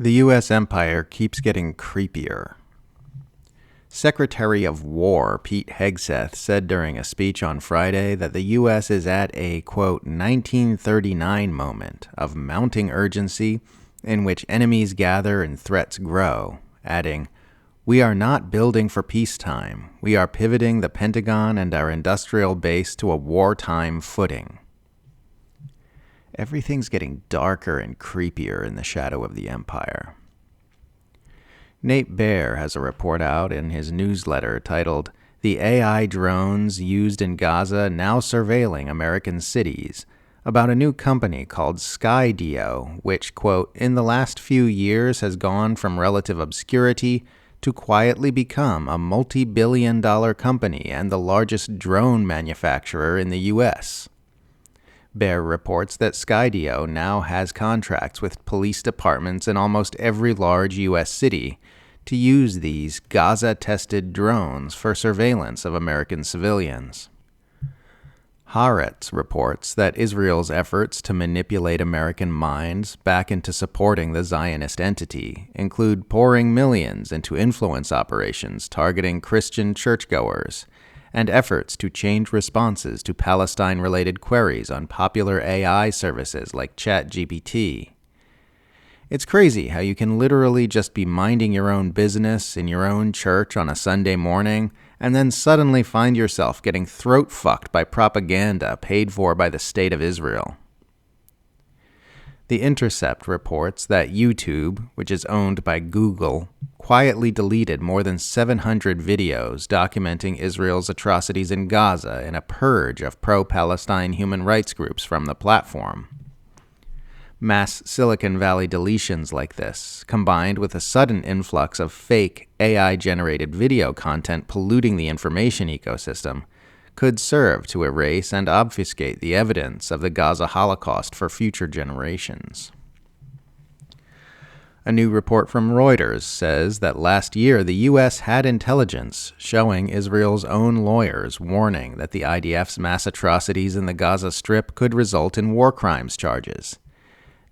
The U.S. empire keeps getting creepier. Secretary of War Pete Hegseth said during a speech on Friday that the U.S. is at a, quote, 1939 moment of mounting urgency in which enemies gather and threats grow, adding, "We are not building for peacetime. We are pivoting the Pentagon and our industrial base to a wartime footing." Everything's getting darker and creepier in the shadow of the empire. Nate Baer has a report out in his newsletter titled, "The AI Drones Used in Gaza Now Surveilling American Cities," about a new company called Skydio, which, quote, "in the last few years has gone from relative obscurity to quietly become a multi-billion-dollar company and the largest drone manufacturer in the U.S." Baer reports that Skydio now has contracts with police departments in almost every large U.S. city to use these Gaza-tested drones for surveillance of American civilians. Haaretz reports that Israel's efforts to manipulate American minds back into supporting the Zionist entity include pouring millions into influence operations targeting Christian churchgoers, and efforts to change responses to Palestine-related queries on popular AI services like ChatGPT. It's crazy how you can literally just be minding your own business in your own church on a Sunday morning and then suddenly find yourself getting throat-fucked by propaganda paid for by the State of Israel. The Intercept reports that YouTube, which is owned by Google, quietly deleted more than 700 videos documenting Israel's atrocities in Gaza in a purge of pro-Palestine human rights groups from the platform. Mass Silicon Valley deletions like this, combined with a sudden influx of fake AI-generated video content polluting the information ecosystem, could serve to erase and obfuscate the evidence of the Gaza Holocaust for future generations. A new report from Reuters says that last year the U.S. had intelligence showing Israel's own lawyers warning that the IDF's mass atrocities in the Gaza Strip could result in war crimes charges.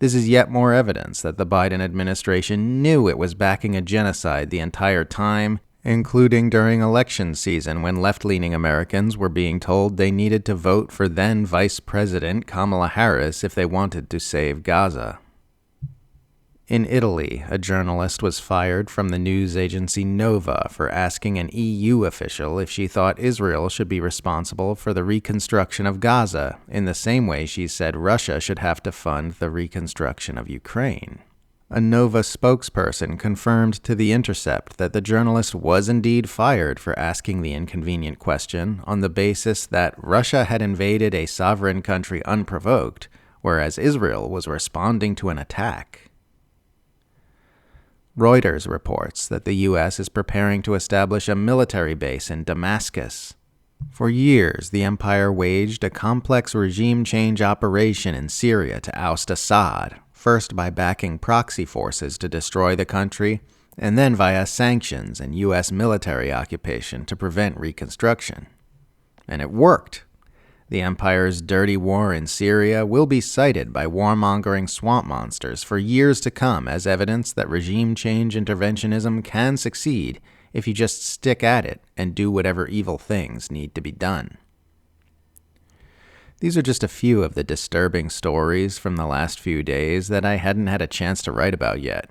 This is yet more evidence that the Biden administration knew it was backing a genocide the entire time, including during election season when left-leaning Americans were being told they needed to vote for then Vice President Kamala Harris if they wanted to save Gaza. In Italy, a journalist was fired from the news agency Nova for asking an EU official if she thought Israel should be responsible for the reconstruction of Gaza, in the same way she said Russia should have to fund the reconstruction of Ukraine. A Nova spokesperson confirmed to The Intercept that the journalist was indeed fired for asking the inconvenient question on the basis that Russia had invaded a sovereign country unprovoked, whereas Israel was responding to an attack. Reuters reports that the U.S. is preparing to establish a military base in Damascus. For years, the empire waged a complex regime change operation in Syria to oust Assad, first by backing proxy forces to destroy the country, and then via sanctions and U.S. military occupation to prevent reconstruction. And it worked. The empire's dirty war in Syria will be cited by warmongering swamp monsters for years to come as evidence that regime change interventionism can succeed if you just stick at it and do whatever evil things need to be done. These are just a few of the disturbing stories from the last few days that I hadn't had a chance to write about yet.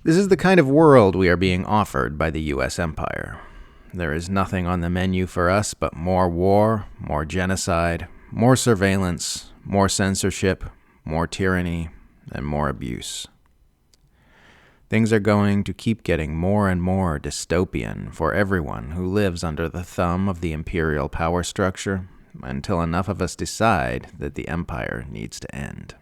This is the kind of world we are being offered by the U.S. empire. There is nothing on the menu for us but more war, more genocide, more surveillance, more censorship, more tyranny, and more abuse. Things are going to keep getting more and more dystopian for everyone who lives under the thumb of the imperial power structure until enough of us decide that the empire needs to end.